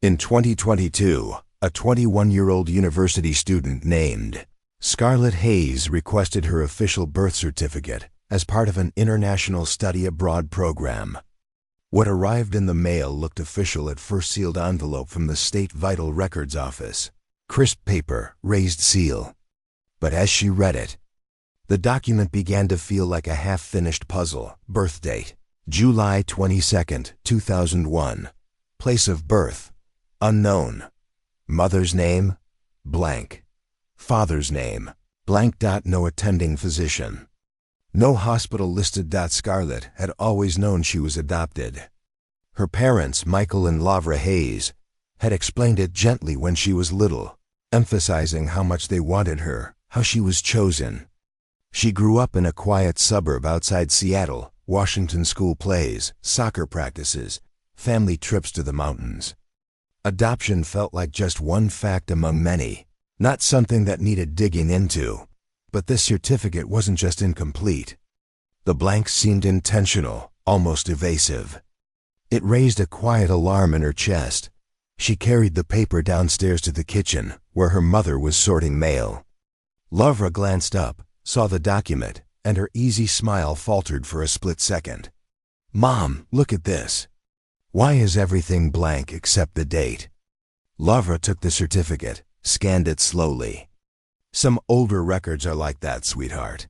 In 2022, a 21-year-old university student named Scarlett Hayes requested her official birth certificate as part of an international study abroad program. What arrived in the mail looked official at first: sealed envelope from the State Vital Records Office. Crisp paper, raised seal. But as she read it, the document began to feel like a half-finished puzzle. Birth date: July 22, 2001. Place of birth: unknown. Mother's name: blank. Father's name: blank. No attending physician. No hospital listed. Scarlett had always known she was adopted. Her parents, Michael and Lavra Hayes, had explained it gently when she was little, emphasizing how much they wanted her, how she was chosen. She grew up in a quiet suburb outside Seattle. Washington school plays, soccer practices, family trips to the mountains. Adoption felt like just one fact among many, not something that needed digging into. But this certificate wasn't just incomplete. The blanks seemed intentional, almost evasive. It raised a quiet alarm in her chest. She carried the paper downstairs to the kitchen, where her mother was sorting mail. Lavra glanced up, saw the document, and her easy smile faltered for a split second. "Mom, look at this. Why is everything blank except the date?" Lavra took the certificate, scanned it slowly. "Some older records are like that, sweetheart.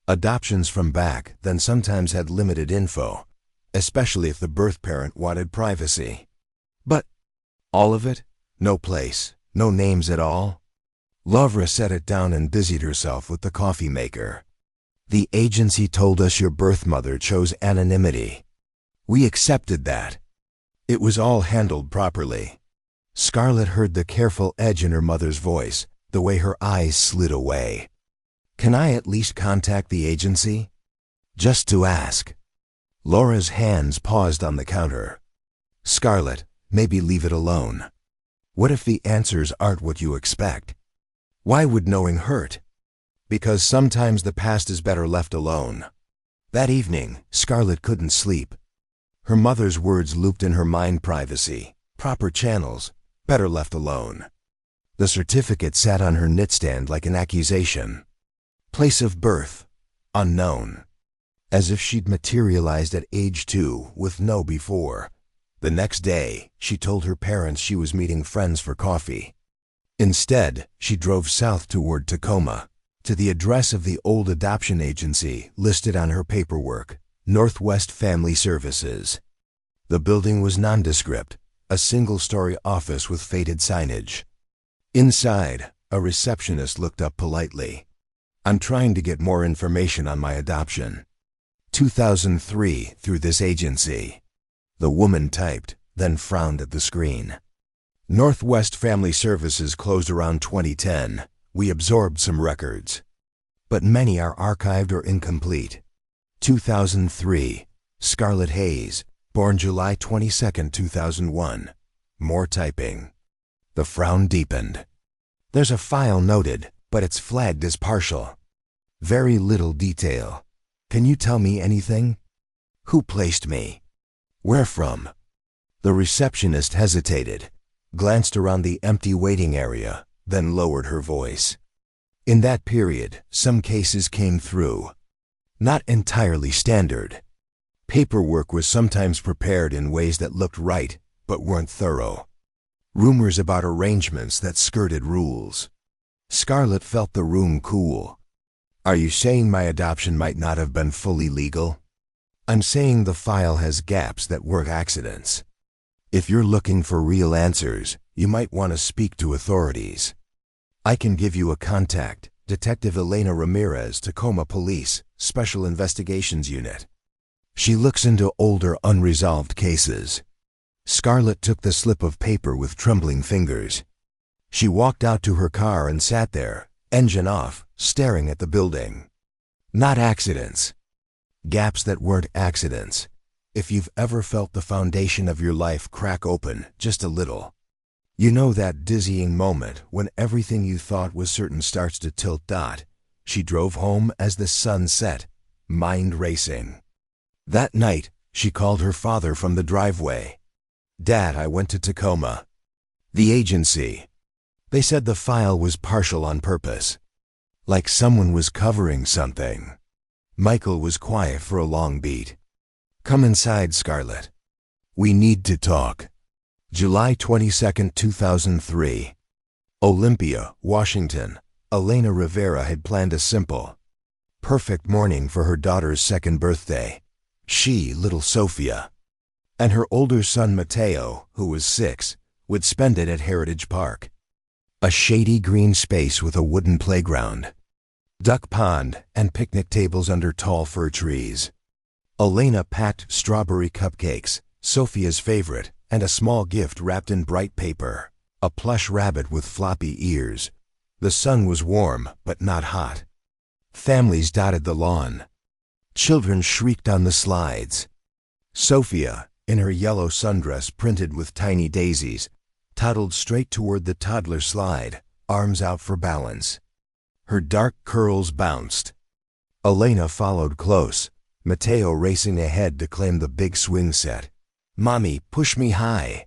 Adoptions from back then sometimes had limited info, especially if the birth parent wanted privacy. But all of it? No place, no names at all?" Lavra set it down and busied herself with the coffee maker. "The agency told us your birth mother chose anonymity. We accepted that. It was all handled properly." Scarlett heard the careful edge in her mother's voice, the way her eyes slid away. "Can I at least contact the agency? Just to ask?" Laura's hands paused on the counter. "Scarlett, maybe leave it alone. What if the answers aren't what you expect? Why would knowing hurt? Because sometimes the past is better left alone." That evening, Scarlett couldn't sleep. Her mother's words looped in her mind: privacy, proper channels, better left alone. The certificate sat on her nightstand like an accusation. Place of birth: unknown. As if she'd materialized at age 2 with no before. The next day, she told her parents she was meeting friends for coffee. Instead, she drove south toward Tacoma, to the address of the old adoption agency listed on her paperwork, Northwest Family Services. The building was nondescript, a single-story office with faded signage. Inside, a receptionist looked up politely. "I'm trying to get more information on my adoption. 2003 through this agency." The woman typed, then frowned at the screen. "Northwest Family Services closed around 2010. We absorbed some records, but many are archived or incomplete. 2003, Scarlett Hayes, born July 22, 2001. More typing. The frown deepened. "There's a file noted, but it's flagged as partial. Very little detail. Can you tell me anything? Who placed me? Where from?" The receptionist hesitated, glanced around the empty waiting area, then lowered her voice. "In that period, some cases came through. Not entirely standard. Paperwork was sometimes prepared in ways that looked right, but weren't thorough. Rumors about arrangements that skirted rules." Scarlett felt the room cool. "Are you saying my adoption might not have been fully legal?" "I'm saying the file has gaps that weren't accidents. If you're looking for real answers, you might want to speak to authorities. I can give you a contact, Detective Elena Ramirez, Tacoma Police, Special Investigations Unit. She looks into older unresolved cases." Scarlett took the slip of paper with trembling fingers. She walked out to her car and sat there, engine off, staring at the building. Not accidents. Gaps that weren't accidents. If you've ever felt the foundation of your life crack open just a little. You know that dizzying moment when everything you thought was certain starts to tilt. She drove home as the sun set, mind racing. That night, she called her father from the driveway. "Dad, I went to Tacoma. The agency. They said the file was partial on purpose. Like someone was covering something. Michael was quiet for a long beat. Come inside, Scarlett. We need to talk. July 22, 2003. Olympia, Washington. Elena Rivera had planned a simple, perfect morning for her daughter's second birthday. She, little Sophia, and her older son Mateo, who was 6, would spend it at Heritage Park. A shady green space with a wooden playground, duck pond, and picnic tables under tall fir trees. Elena packed strawberry cupcakes, Sophia's favorite, and a small gift wrapped in bright paper, a plush rabbit with floppy ears. The sun was warm, but not hot. Families dotted the lawn. Children shrieked on the slides. Sophia, in her yellow sundress printed with tiny daisies, toddled straight toward the toddler slide, arms out for balance. Her dark curls bounced. Elena followed close, Mateo racing ahead to claim the big swing set. "Mommy, push me high."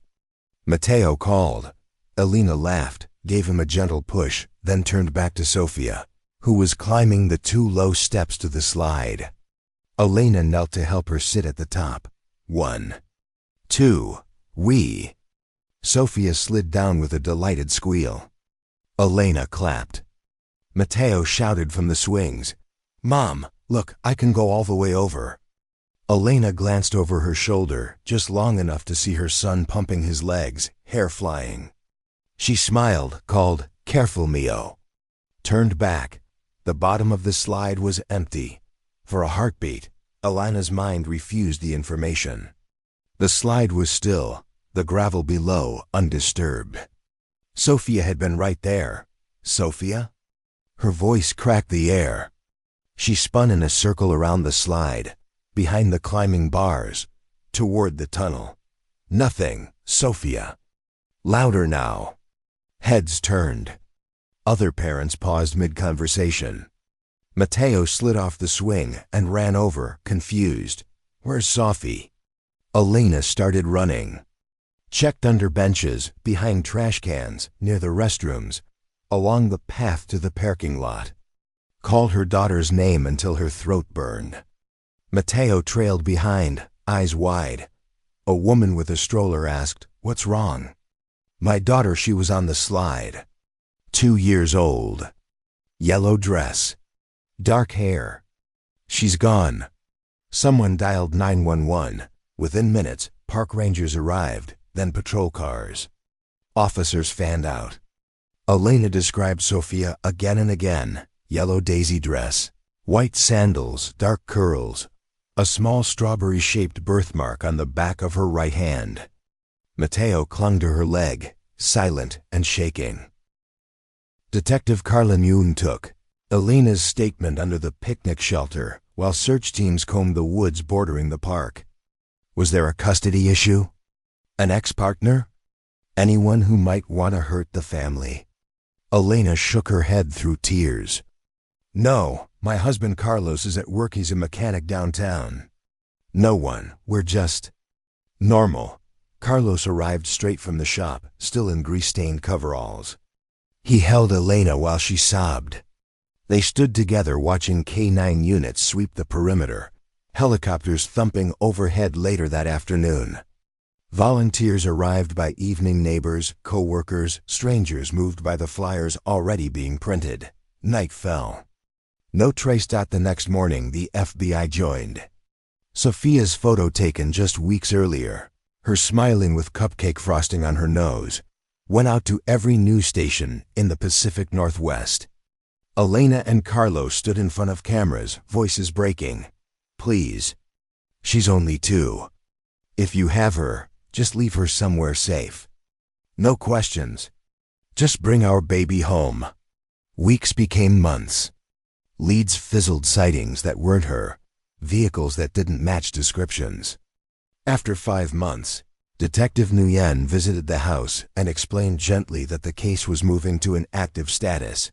Mateo called. Elena laughed, gave him a gentle push, then turned back to Sophia, who was climbing the 2 low steps to the slide. Elena knelt to help her sit at the top. 1, 2, wee. Sophia slid down with a delighted squeal. Elena clapped. Mateo shouted from the swings, "Mom, look, I can go all the way over." Elena glanced over her shoulder, just long enough to see her son pumping his legs, hair flying. She smiled, called, "Careful, Mio." Turned back. The bottom of the slide was empty. For a heartbeat, Elena's mind refused the information. The slide was still, the gravel below undisturbed. Sophia had been right there. Sophia? Her voice cracked the air. She spun in a circle around the slide, behind the climbing bars, toward the tunnel. Nothing, Sophia. Louder now. Heads turned. Other parents paused mid-conversation. Mateo slid off the swing and ran over, confused. "Where's Sophie?" Elena started running. Checked under benches, behind trash cans, near the restrooms, along the path to the parking lot. Called her daughter's name until her throat burned. Mateo trailed behind, eyes wide. A woman with a stroller asked, "What's wrong?" "My daughter, she was on the slide. 2 years old. Yellow dress. Dark hair. She's gone." Someone dialed 911. Within minutes, park rangers arrived, then patrol cars. Officers fanned out. Elena described Sophia again and again. Yellow daisy dress, white sandals, dark curls, a small strawberry-shaped birthmark on the back of her right hand. Mateo clung to her leg, silent and shaking. Detective Carlin Yoon took Elena's statement under the picnic shelter while search teams combed the woods bordering the park. Was there a custody issue? An ex-partner? Anyone who might want to hurt the family? Elena shook her head through tears. "No, my husband Carlos is at work. He's a mechanic downtown." "No one. We're just normal." Carlos arrived straight from the shop, still in grease-stained coveralls. He held Elena while she sobbed. They stood together watching K-9 units sweep the perimeter, helicopters thumping overhead later that afternoon. Volunteers arrived by evening, neighbors, co-workers, strangers moved by the flyers already being printed. Night fell. No trace. The next morning, the FBI joined. Sophia's photo taken just weeks earlier, her smiling with cupcake frosting on her nose, went out to every news station in the Pacific Northwest. Elena and Carlos stood in front of cameras, voices breaking. "Please. She's only 2. If you have her, just leave her somewhere safe. No questions. Just bring our baby home." Weeks became months. Leads fizzled, sightings that weren't her, vehicles that didn't match descriptions. After 5 months, Detective Nguyen visited the house and explained gently that the case was moving to an active status.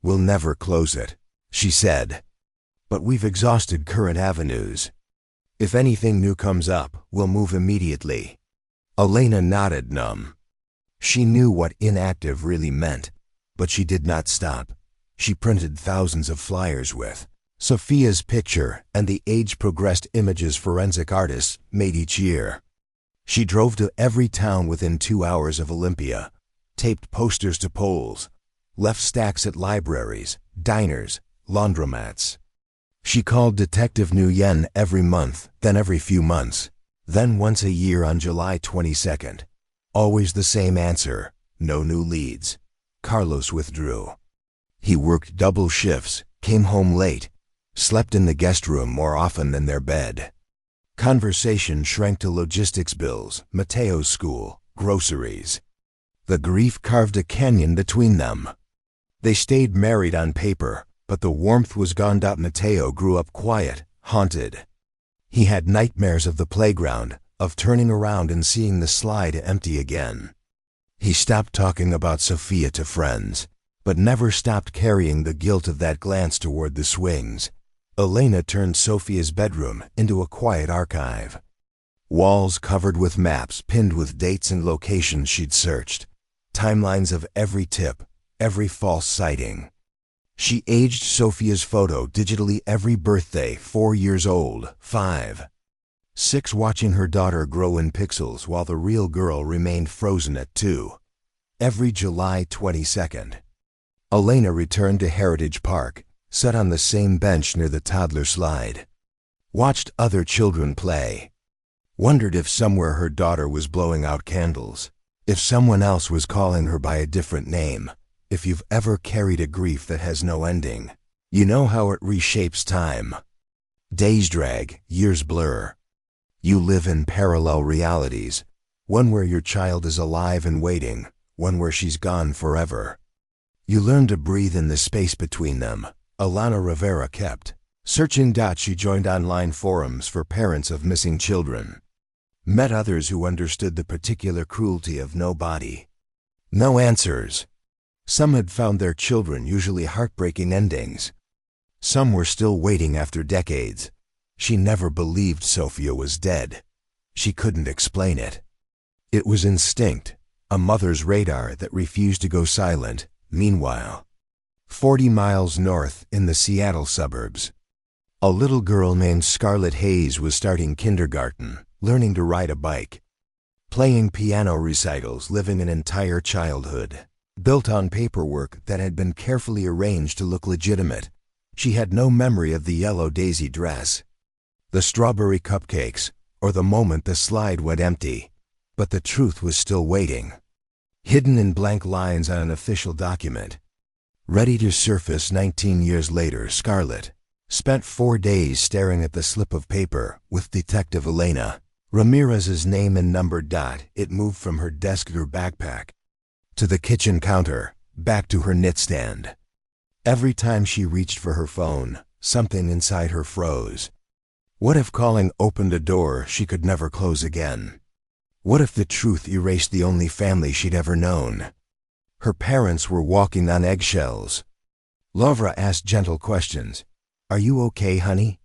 "We'll never close it," she said. "But we've exhausted current avenues. If anything new comes up, we'll move immediately." Elena nodded, numb. She knew what inactive really meant, but she did not stop. She printed thousands of flyers with Sophia's picture and the age-progressed images forensic artists made each year. She drove to every town within 2 hours of Olympia, taped posters to poles, left stacks at libraries, diners, laundromats. She called Detective Nguyen every month, then every few months, then once a year on July 22nd. Always the same answer, no new leads. Carlos withdrew. He worked double shifts, came home late, slept in the guest room more often than their bed. Conversation shrank to logistics bills, Mateo's school, groceries. The grief carved a canyon between them. They stayed married on paper, but the warmth was gone. Mateo grew up quiet, haunted. He had nightmares of the playground, of turning around and seeing the slide empty again. He stopped talking about Sophia to friends, but never stopped carrying the guilt of that glance toward the swings. Elena turned Sophia's bedroom into a quiet archive. Walls covered with maps pinned with dates and locations she'd searched. Timelines of every tip, every false sighting. She aged Sophia's photo digitally every birthday, 4 years old, 5. 6, watching her daughter grow in pixels while the real girl remained frozen at 2. Every July 22nd. Elena returned to Heritage Park, sat on the same bench near the toddler slide. Watched other children play. Wondered if somewhere her daughter was blowing out candles. If someone else was calling her by a different name. If you've ever carried a grief that has no ending, you know how it reshapes time. Days drag, years blur. You live in parallel realities, one where your child is alive and waiting, one where she's gone forever. You learn to breathe in the space between them. Alana Rivera kept searching. She joined online forums for parents of missing children. Met others who understood the particular cruelty of no body. No answers. Some had found their children usually heartbreaking endings. Some were still waiting after decades. She never believed Sophia was dead. She couldn't explain it. It was instinct, a mother's radar that refused to go silent. Meanwhile, 40 miles north in the Seattle suburbs, a little girl named Scarlett Hayes was starting kindergarten, learning to ride a bike, playing piano recitals, living an entire childhood, built on paperwork that had been carefully arranged to look legitimate. She had no memory of the yellow daisy dress, the strawberry cupcakes, or the moment the slide went empty. But the truth was still waiting, hidden in blank lines on an official document. Ready to surface 19 years later, Scarlett spent 4 days staring at the slip of paper with Detective Elena Ramirez's name and number. It moved from her desk to her backpack, to the kitchen counter, back to her knitstand. Every time she reached for her phone, something inside her froze. What if calling opened a door she could never close again? What if the truth erased the only family she'd ever known? Her parents were walking on eggshells. Laura asked gentle questions. "Are you okay, honey?"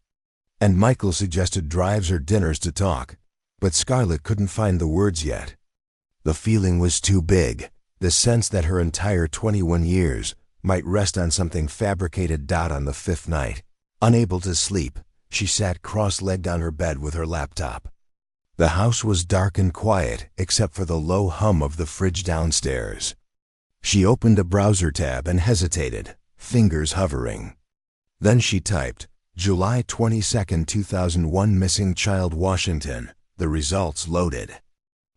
And Michael suggested drives or dinners to talk, but Scarlett couldn't find the words yet. The feeling was too big, the sense that her entire 21 years might rest on something fabricated. On the 5th night, unable to sleep, she sat cross-legged on her bed with her laptop. The house was dark and quiet except for the low hum of the fridge downstairs. She opened a browser tab and hesitated, fingers hovering. Then she typed, July 22, 2001, missing child, Washington. The results loaded.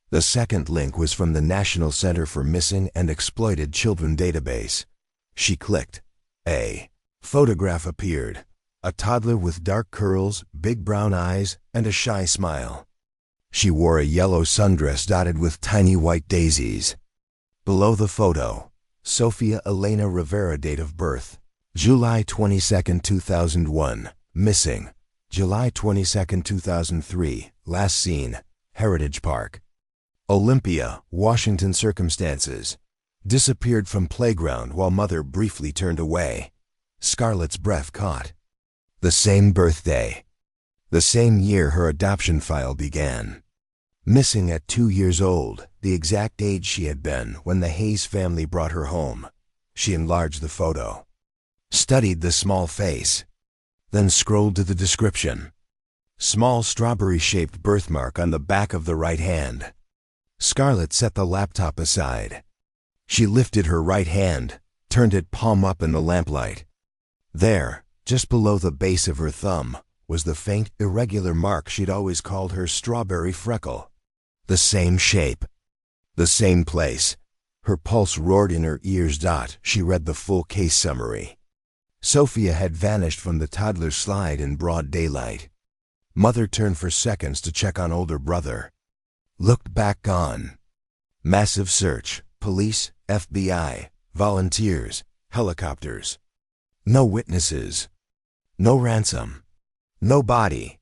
The second link was from the National Center for Missing and Exploited Children database. She clicked. A photograph appeared. A toddler with dark curls, big brown eyes, and a shy smile. She wore a yellow sundress dotted with tiny white daisies. Below the photo, Sofia Elena Rivera, date of birth, July 22, 2001, missing, July 22, 2003, last seen, Heritage Park, Olympia, Washington. Circumstances: disappeared from playground while mother briefly turned away. Scarlett's breath caught. The same birthday. The same year her adoption file began. Missing at 2 years old, the exact age she had been when the Hayes family brought her home. She enlarged the photo, studied the small face, then scrolled to the description. Small strawberry-shaped birthmark on the back of the right hand. Scarlett set the laptop aside. She lifted her right hand, turned it palm up in the lamplight. There, just below the base of her thumb, was the faint, irregular mark she'd always called her strawberry freckle. The same shape. The same place. Her pulse roared in her ears. She read the full case summary. Sophia had vanished from the toddler slide in broad daylight. Mother turned for seconds to check on older brother. Looked back gone. Massive search. Police, FBI, volunteers, helicopters. No witnesses. No ransom. No body.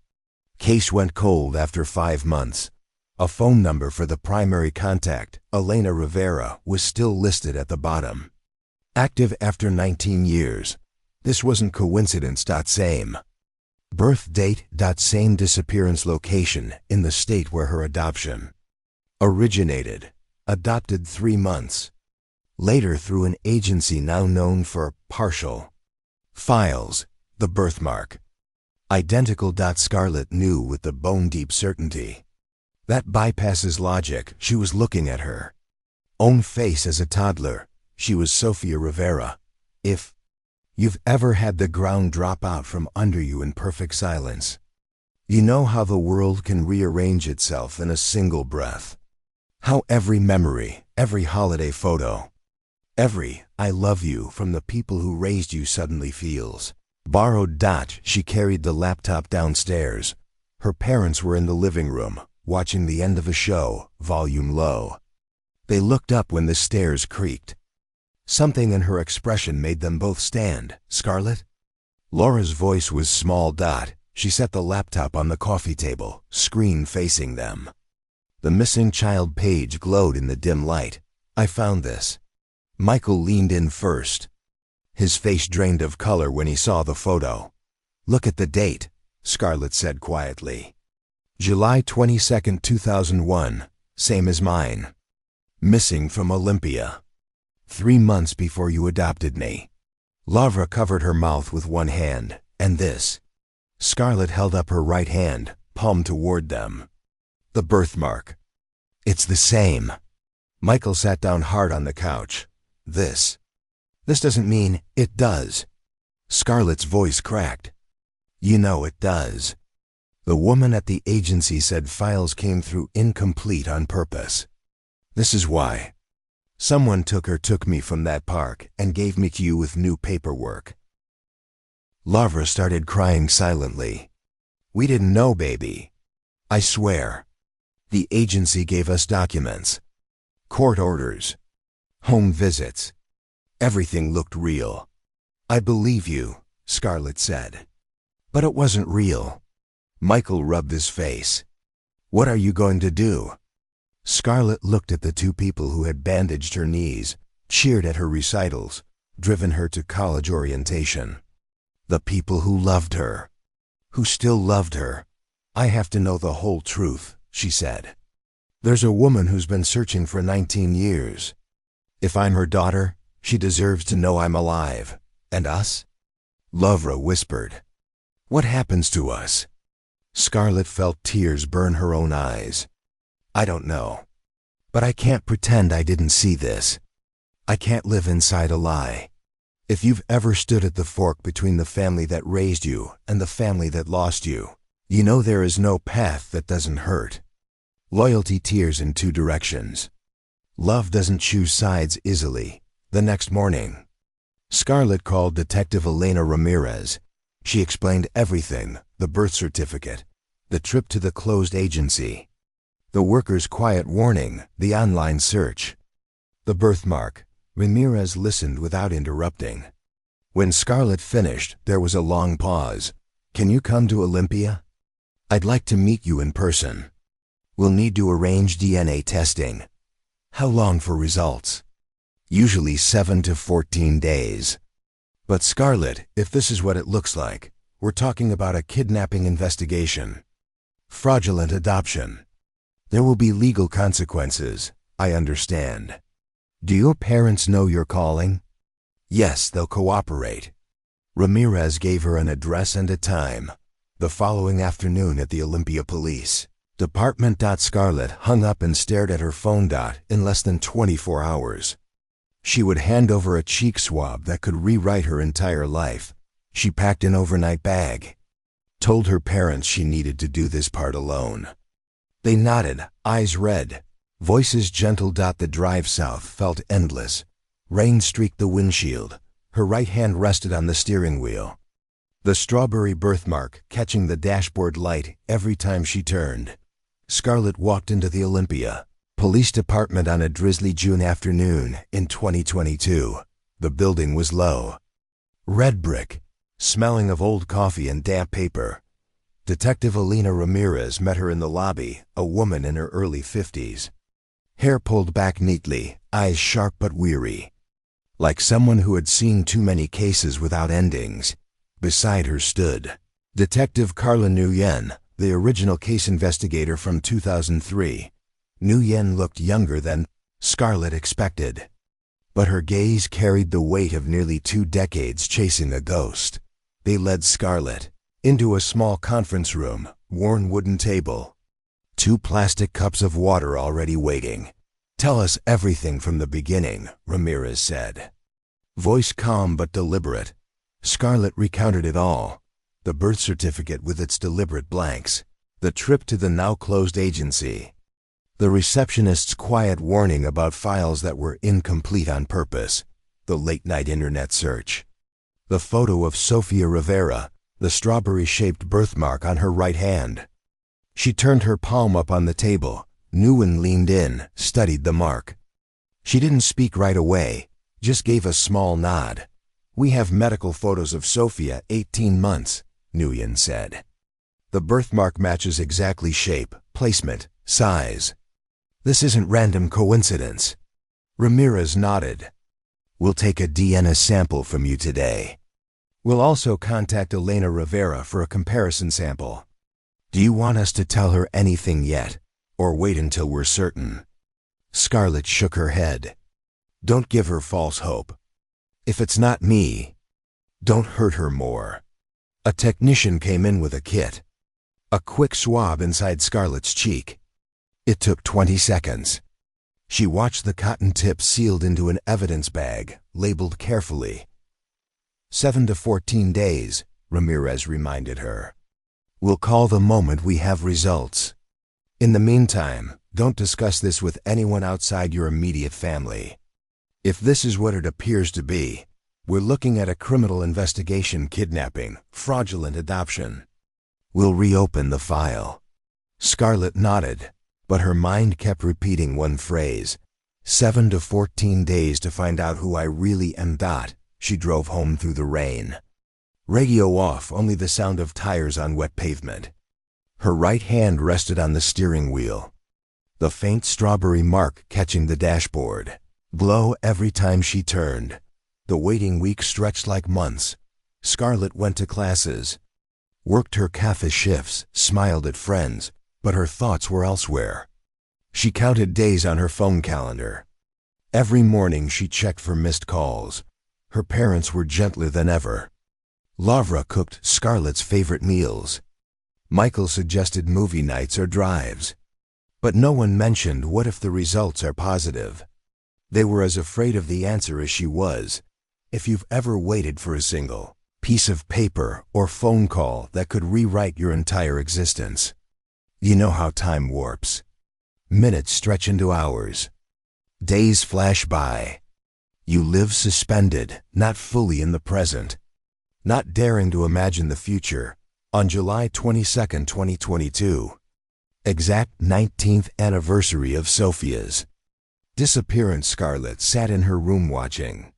Case went cold after 5 months. A phone number for the primary contact, Sofia Rivera, was still listed at the bottom. Active after 19 years. This wasn't coincidence. Same. Birth date. Same disappearance location in the state where her adoption originated. Adopted 3 months later through an agency now known for partial files. The birthmark. Identical. Scarlett knew with the bone-deep certainty. That bypasses logic. She was looking at her own face as a toddler. She was Sofia Rivera. If you've ever had the ground drop out from under you in perfect silence, you know how the world can rearrange itself in a single breath. How every memory, every holiday photo, every "I love you" from the people who raised you suddenly feels borrowed. She carried the laptop downstairs. Her parents were in the living room, watching the end of a show, volume low. They looked up when the stairs creaked. Something in her expression made them both stand. "Scarlett?" Laura's voice was small. She set the laptop on the coffee table, screen facing them. The missing child page glowed in the dim light. "I found this." Michael leaned in first. His face drained of color when he saw the photo. "Look at the date," Scarlett said quietly. July 22, 2001, same as mine. Missing from Olympia. 3 months before you adopted me. Laura covered her mouth with one hand. "And this?" Scarlett held up her right hand, palm toward them. "The birthmark." "It's the same." Michael sat down hard on the couch. This doesn't mean." "It does." Scarlett's voice cracked. "You know it does." The woman at the agency said files came through incomplete on purpose. "This is why. Someone took me from that park and gave me to you with new paperwork." Laura started crying silently. "We didn't know, baby. I swear. The agency gave us documents, court orders, home visits. Everything looked real." "I believe you," Scarlett said. "But it wasn't real." Michael rubbed his face. "What are you going to do?" Scarlett looked at the 2 people who had bandaged her knees, cheered at her recitals, driven her to college orientation. The people who loved her, who still loved her. "I have to know the whole truth," she said. "There's a woman who's been searching for 19 years. If I'm her daughter, she deserves to know I'm alive. And us?" Laura whispered. "What happens to us?" Scarlett felt tears burn her own eyes. "I don't know. But I can't pretend I didn't see this. I can't live inside a lie. If you've ever stood at the fork between the family that raised you and the family that lost you, you know there is no path that doesn't hurt. Loyalty tears in 2 directions. Love doesn't choose sides easily." The next morning, Scarlett called Detective Elena Ramirez. She explained everything: the birth certificate, the trip to the closed agency, the worker's quiet warning, the online search, the birthmark. Ramirez listened without interrupting. When Scarlett finished, there was a long pause. "Can you come to Olympia? I'd like to meet you in person. We'll need to arrange DNA testing." "How long for results?" "Usually 7 to 14 days. But Scarlett, if this is what it looks like, we're talking about a kidnapping investigation. Fraudulent adoption. There will be legal consequences, I understand. Do your parents know you're calling? Yes, they'll cooperate. Ramirez gave her an address and a time. The following afternoon at the Olympia Police Department. Scarlett hung up and stared at her phone. In less than 24 hours. She would hand over a cheek swab that could rewrite her entire life. She packed an overnight bag. Told her parents she needed to do this part alone. They nodded, eyes red, voices gentle. The drive south felt endless. Rain streaked the windshield. Her right hand rested on the steering wheel. The strawberry birthmark catching the dashboard light every time she turned. Scarlett walked into the Olympia Police Department on a drizzly June afternoon in 2022. The building was low. Red brick, smelling of old coffee and damp paper. Detective Elena Ramirez met her in the lobby, a woman in her early 50s. Hair pulled back neatly, eyes sharp but weary. Like someone who had seen too many cases without endings. Beside her stood Detective Carla Nguyen, the original case investigator from 2003. Nguyen looked younger than Scarlett expected. But her gaze carried the weight of nearly 2 decades chasing a ghost. They led Scarlett into a small conference room, worn wooden table. 2 plastic cups of water already waiting. Tell us everything from the beginning, Ramirez said. Voice calm but deliberate. Scarlett recounted it all. The birth certificate with its deliberate blanks. The trip to the now-closed agency. The receptionist's quiet warning about files that were incomplete on purpose. The late-night internet search. The photo of Sofia Rivera, the strawberry-shaped birthmark on her right hand. She turned her palm up on the table. Nguyen leaned in, studied the mark. She didn't speak right away, just gave a small nod. We have medical photos of Sophia, 18 months, Nguyen said. The birthmark matches exactly shape, placement, size. This isn't random coincidence. Ramirez nodded. We'll take a DNA sample from you today. We'll also contact Elena Rivera for a comparison sample. Do you want us to tell her anything yet, or wait until we're certain? Scarlett shook her head. Don't give her false hope. If it's not me, don't hurt her more. A technician came in with a kit. A quick swab inside Scarlett's cheek. It took 20 seconds. She watched the cotton tip sealed into an evidence bag, labeled carefully. 7 to 14 days, Ramirez reminded her. We'll call the moment we have results. In the meantime, don't discuss this with anyone outside your immediate family. If this is what it appears to be, we're looking at a criminal investigation, kidnapping, fraudulent adoption. We'll reopen the file. Scarlett nodded, but her mind kept repeating one phrase. 7 to 14 days to find out who I really am. She drove home through the rain. Radio off, only the sound of tires on wet pavement. Her right hand rested on the steering wheel. The faint strawberry mark catching the dashboard. Glow every time she turned. The waiting week stretched like months. Scarlett went to classes. Worked her cafe shifts, smiled at friends, but her thoughts were elsewhere. She counted days on her phone calendar. Every morning she checked for missed calls. Her parents were gentler than ever. Lavra cooked Scarlett's favorite meals. Michael suggested movie nights or drives. But no one mentioned what if the results are positive. They were as afraid of the answer as she was. If you've ever waited for a single piece of paper or phone call that could rewrite your entire existence, you know how time warps. Minutes stretch into hours. Days flash by. You live suspended, not fully in the present, not daring to imagine the future. On July 22, 2022, exact 19th anniversary of Sophia's disappearance, Scarlett sat in her room watching.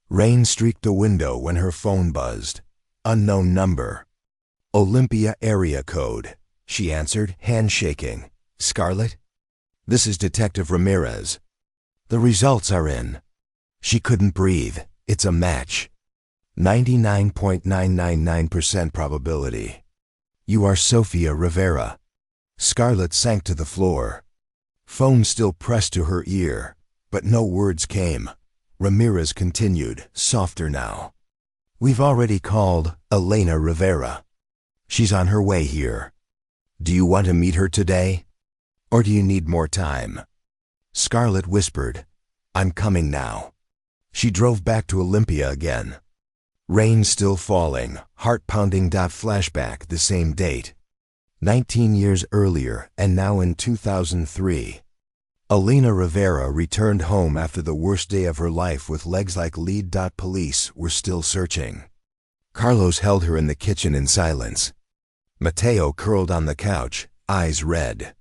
Rain streaked the window when her phone buzzed. Unknown number. Olympia area code. She answered, hand shaking. Scarlett? This is Detective Ramirez. The results are in. She couldn't breathe. It's a match. 99.999% probability. You are Sofia Rivera. Scarlett sank to the floor. Phone still pressed to her ear, but no words came. Ramirez continued, softer now. We've already called Elena Rivera. She's on her way here. Do you want to meet her today? Or do you need more time? Scarlett whispered, I'm coming now. She drove back to Olympia again. Rain still falling, heart-pounding. Flashback, the same date. 19 years earlier, and now in 2003. Elena Rivera returned home after the worst day of her life with legs like lead. Police were still searching. Carlos held her in the kitchen in silence. Mateo curled on the couch, eyes red.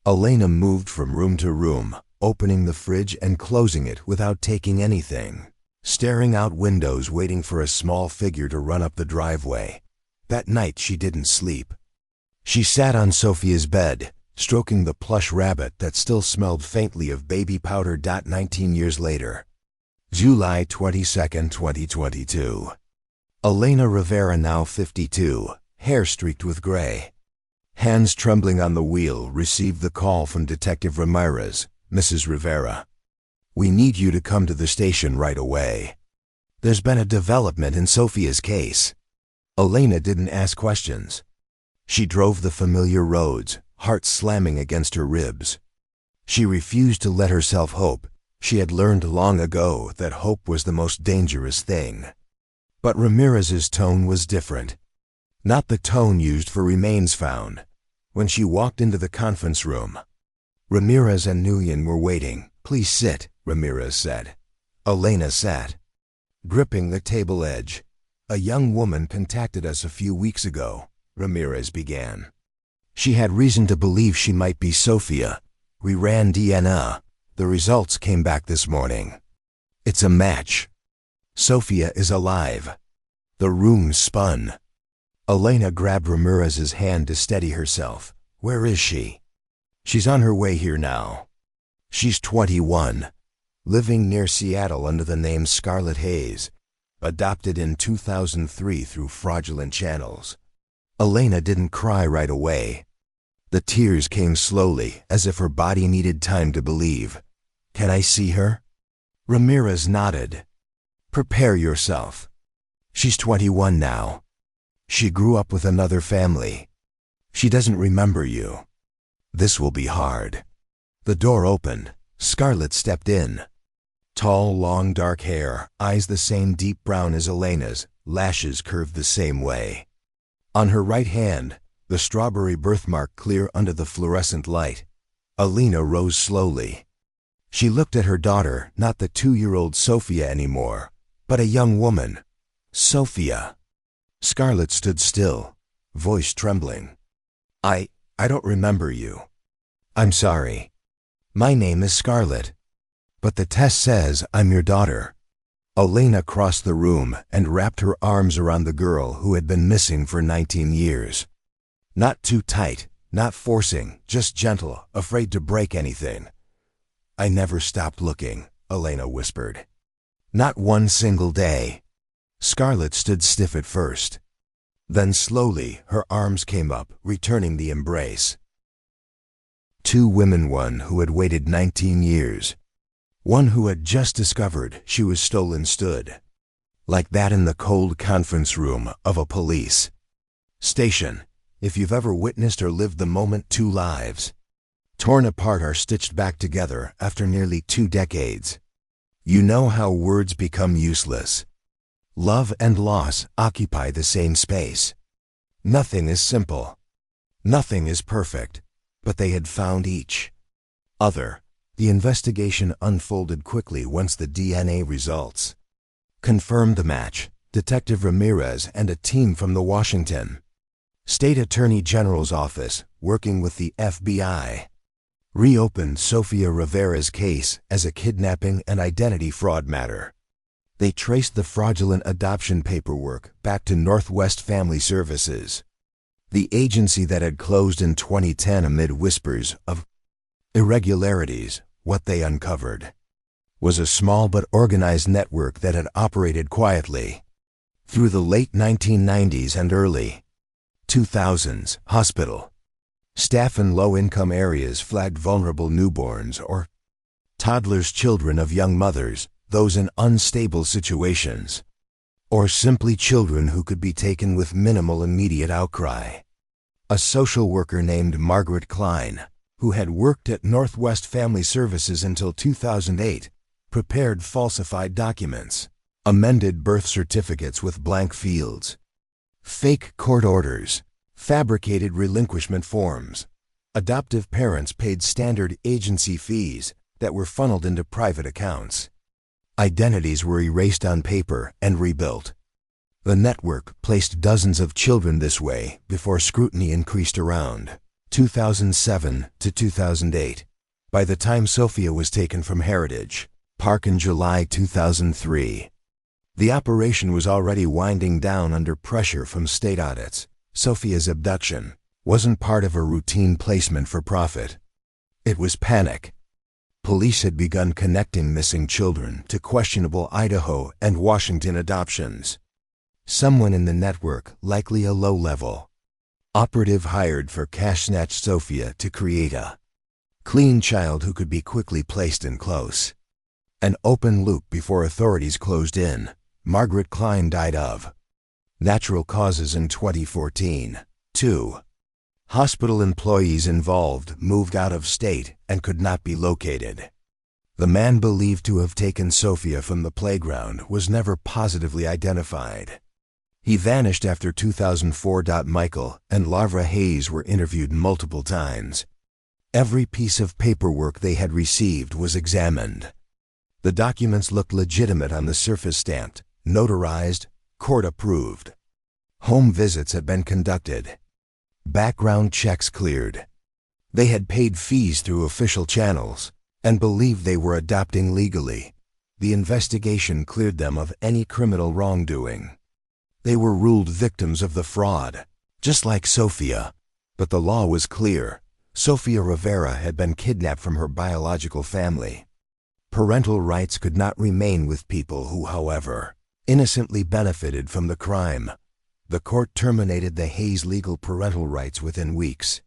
Elena moved from room to room, opening the fridge and closing it without taking anything, staring out windows waiting for a small figure to run up the driveway. That night she didn't sleep. She sat on Sophia's bed, stroking the plush rabbit that still smelled faintly of baby powder. 19 years later. July 22, 2022. Elena Rivera, now 52, hair streaked with gray. Hands trembling on the wheel, received the call from Detective Ramirez. Mrs. Rivera, we need you to come to the station right away. There's been a development in Sophia's case. Elena didn't ask questions. She drove the familiar roads, heart slamming against her ribs. She refused to let herself hope. She had learned long ago that hope was the most dangerous thing. But Ramirez's tone was different. Not the tone used for remains found. When she walked into the conference room, Ramirez and Nguyen were waiting. Please sit, Ramirez said. Elena sat, gripping the table edge. A young woman contacted us a few weeks ago, Ramirez began. She had reason to believe she might be Sophia. We ran DNA. The results came back this morning. It's a match. Sophia is alive. The room spun. Elena grabbed Ramirez's hand to steady herself. Where is she? She's on her way here now. She's 21, living near Seattle under the name Scarlett Hayes, adopted in 2003 through fraudulent channels. Elena didn't cry right away. The tears came slowly, as if her body needed time to believe. Can I see her? Ramirez nodded. Prepare yourself. She's 21 now. She grew up with another family. She doesn't remember you. This will be hard. The door opened. Scarlett stepped in. Tall, long, dark hair, eyes the same deep brown as Elena's, lashes curved the same way. On her right hand, the strawberry birthmark clear under the fluorescent light. Elena rose slowly. She looked at her daughter, not the 2-year-old Sophia anymore, but a young woman. Sophia. Scarlett stood still, voice trembling. I don't remember you. I'm sorry. My name is Scarlett. But the test says I'm your daughter. Elena crossed the room and wrapped her arms around the girl who had been missing for 19 years. Not too tight, not forcing, just gentle, afraid to break anything. I never stopped looking, Elena whispered. Not one single day. Scarlett stood stiff at first. Then slowly her arms came up, returning the embrace. Two women, one who had waited 19 years. One who had just discovered she was stolen stood. Like that in the cold conference room of a police station. If you've ever witnessed or lived the moment, two lives, torn apart, are stitched back together after nearly 2 decades. You know how words become useless. Love and loss occupy the same space. Nothing is simple. Nothing is perfect, but they had found each other. The investigation unfolded quickly once the DNA results confirmed the match. Detective Ramirez and a team from the Washington State Attorney General's office, working with the FBI, reopened Sofia Rivera's case as a kidnapping and identity fraud matter. They traced the fraudulent adoption paperwork back to Northwest Family Services, the agency that had closed in 2010 amid whispers of irregularities. What they uncovered was a small but organized network that had operated quietly through the late 1990s and early 2000s. Hospital Staff in low-income areas flagged vulnerable newborns or toddlers, children of young mothers, those in unstable situations, or simply children who could be taken with minimal immediate outcry. A social worker named Margaret Klein, who had worked at Northwest Family Services until 2008, prepared falsified documents, amended birth certificates with blank fields, fake court orders, fabricated relinquishment forms. Adoptive parents paid standard agency fees that were funneled into private accounts. Identities were erased on paper and rebuilt. The network placed dozens of children this way before scrutiny increased around 2007 to 2008. By the time Sophia was taken from Heritage Park in July 2003, the operation was already winding down under pressure from state audits. Sophia's abduction wasn't part of a routine placement for profit. It was panic. Police had begun connecting missing children to questionable Idaho and Washington adoptions. Someone in the network, likely a low-level operative hired for cash snatched Sophia to create a clean child who could be quickly placed in close an open loop before authorities closed in. Margaret Klein died of natural causes in 2014. 2. Hospital employees involved moved out of state and could not be located. The man believed to have taken Sophia from the playground was never positively identified. He vanished after 2004. Michael and Sofia Hayes were interviewed multiple times. Every piece of paperwork they had received was examined. The documents looked legitimate on the surface, stamped, notarized, court-approved. Home visits had been conducted. Background checks cleared. They had paid fees through official channels and believed they were adopting legally. The investigation cleared them of any criminal wrongdoing. They were ruled victims of the fraud, just like Sophia. But the law was clear. Sofia Rivera had been kidnapped from her biological family. Parental rights could not remain with people who, however, innocently benefited from the crime. The court terminated the Hayes' legal parental rights within weeks.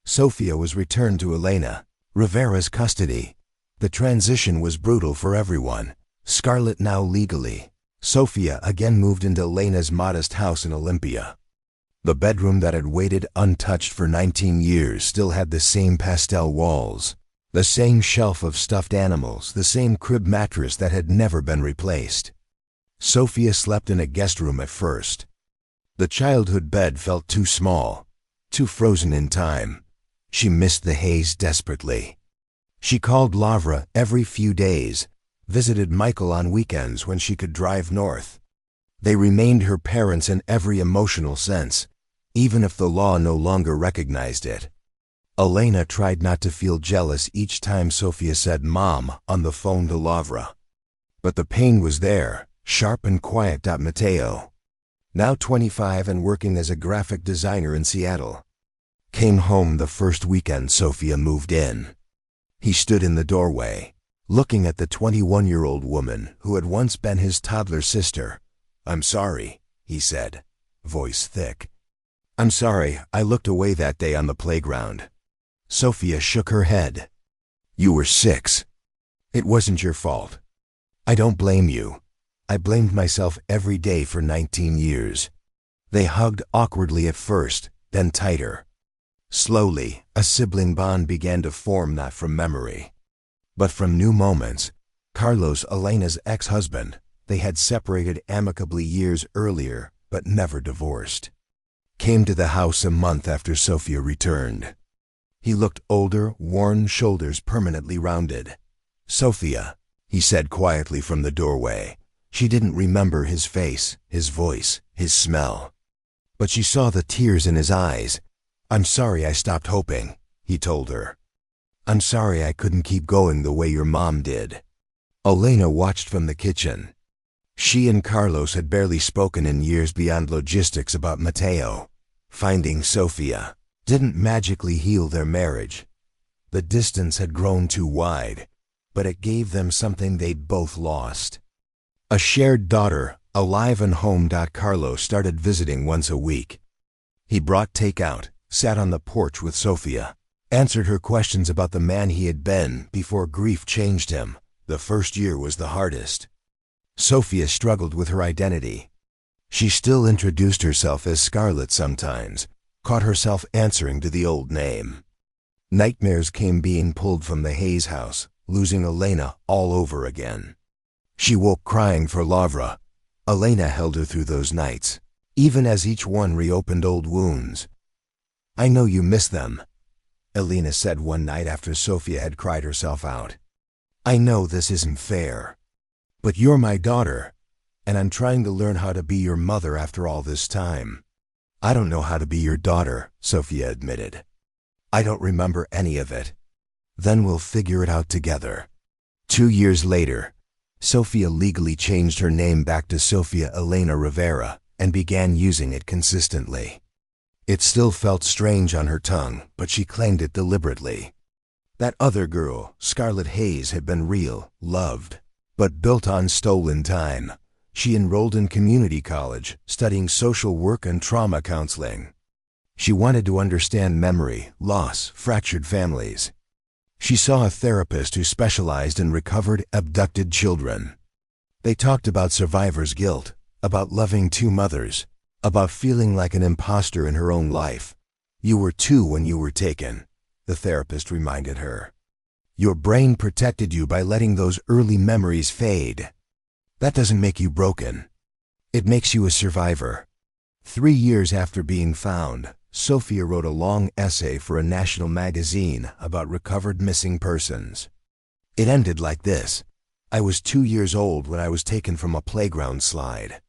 Sophia was returned to Elena, Rivera's custody. The transition was brutal for everyone. Scarlett now legally. Sophia again moved into Elena's modest house in Olympia. The bedroom that had waited untouched for 19 years still had the same pastel walls, the same shelf of stuffed animals, the same crib mattress that had never been replaced. Sophia slept in a guest room at first. The childhood bed felt too small, too frozen in time. She missed the Hayes desperately. She called Lavra every few days, visited Michael on weekends when she could drive north. They remained her parents in every emotional sense, even if the law no longer recognized it. Elena tried not to feel jealous each time Sophia said "Mom" on the phone to Lavra. But the pain was there, sharp and quiet. Mateo, now 25 and working as a graphic designer in Seattle, came home the first weekend Sophia moved in. He stood in the doorway, looking at the 21-year-old woman who had once been his toddler sister. "I'm sorry," he said, voice thick. "I'm sorry, I looked away that day on the playground." Sophia shook her head. "You were 6. It wasn't your fault. I don't blame you. I blamed myself every day for 19 years. They hugged awkwardly at first, then tighter. Slowly, a sibling bond began to form, not from memory, but from new moments. Carlos, Elena's ex-husband, they had separated amicably years earlier, but never divorced, came to the house a month after Sophia returned. He looked older, worn, shoulders permanently rounded. "Sophia," he said quietly from the doorway. She didn't remember his face, his voice, his smell. But she saw the tears in his eyes. "I'm sorry I stopped hoping," he told her. "I'm sorry I couldn't keep going the way your mom did." Elena watched from the kitchen. She and Carlos had barely spoken in years beyond logistics about Mateo. Finding Sophia didn't magically heal their marriage. The distance had grown too wide, but it gave them something they'd both lost. A shared daughter, alive and home. Carlos started visiting once a week. He brought takeout, sat on the porch with Sophia, answered her questions about the man he had been before grief changed him. The first year was the hardest. Sophia struggled with her identity. She still introduced herself as Scarlett sometimes, caught herself answering to the old name. Nightmares came being pulled from the Hayes house, losing Elena all over again. She woke crying for Lavra. Elena held her through those nights, even as each one reopened old wounds. "I know you miss them," Elena said one night after Sophia had cried herself out. "I know this isn't fair. But you're my daughter, and I'm trying to learn how to be your mother after all this time." "I don't know how to be your daughter," Sophia admitted. "I don't remember any of it." "Then we'll figure it out together." 2 years later, Sophia legally changed her name back to Sofia Elena Rivera and began using it consistently. It still felt strange on her tongue, but she claimed it deliberately. That other girl, Scarlett Hayes, had been real, loved, but built on stolen time. She enrolled in community college, studying social work and trauma counseling. She wanted to understand memory, loss, fractured families. She saw a therapist who specialized in recovered, abducted children. They talked about survivor's guilt, about loving two mothers, about feeling like an imposter in her own life. "You were 2 when you were taken," the therapist reminded her. "Your brain protected you by letting those early memories fade. That doesn't make you broken. It makes you a survivor." 3 years after being found, Sophia wrote a long essay for a national magazine about recovered missing persons. It ended like this: "I was 2 years old when I was taken from a playground slide.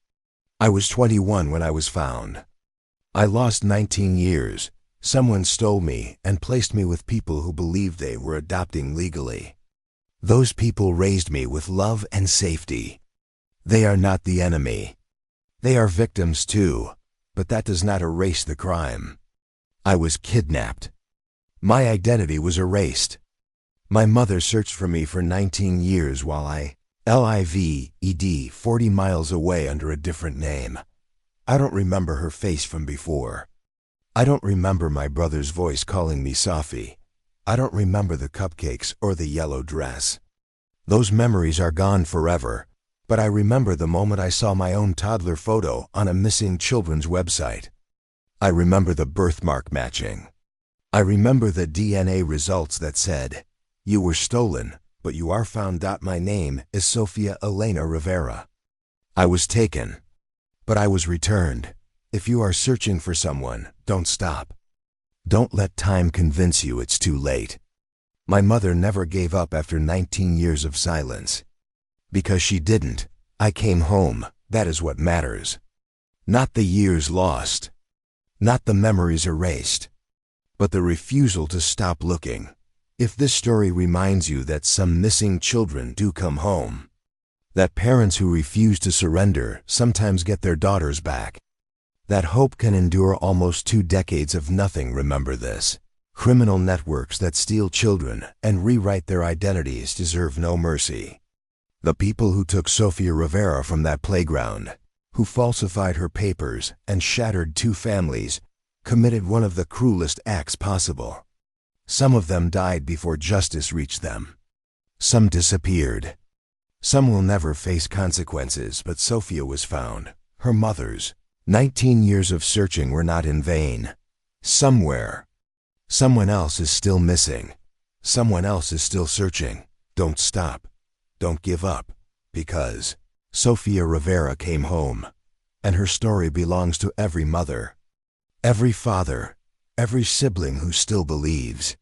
I was 21 when I was found. I lost 19 years. Someone stole me and placed me with people who believed they were adopting legally. Those people raised me with love and safety. They are not the enemy. They are victims too, but that does not erase the crime. I was kidnapped. My identity was erased. My mother searched for me for 19 years while I lived 40 miles away under a different name. I don't remember her face from before. I don't remember my brother's voice calling me Sophie. I don't remember the cupcakes or the yellow dress. Those memories are gone forever, but I remember the moment I saw my own toddler photo on a missing children's website. I remember the birthmark matching. I remember the DNA results that said, 'You were stolen, but you are found.' My name is Sofia Elena Rivera. I was taken, but I was returned. If you are searching for someone, don't stop. Don't let time convince you it's too late." My mother never gave up after 19 years of silence. Because she didn't, I came home. That is what matters. Not the years lost. Not the memories erased. But the refusal to stop looking. If this story reminds you that some missing children do come home, that parents who refuse to surrender sometimes get their daughters back, that hope can endure almost 2 decades of nothing, remember this. Criminal networks that steal children and rewrite their identities deserve no mercy. The people who took Sofia Rivera from that playground, who falsified her papers and shattered 2 families, committed one of the cruelest acts possible. Some of them died before justice reached them. Some disappeared. Some will never face consequences, but Sophia was found. Her mother's 19 years of searching were not in vain. Somewhere, someone else is still missing. Someone else is still searching. Don't stop. Don't give up. Because Sofia Rivera came home, and her story belongs to every mother, every father, every sibling who still believes.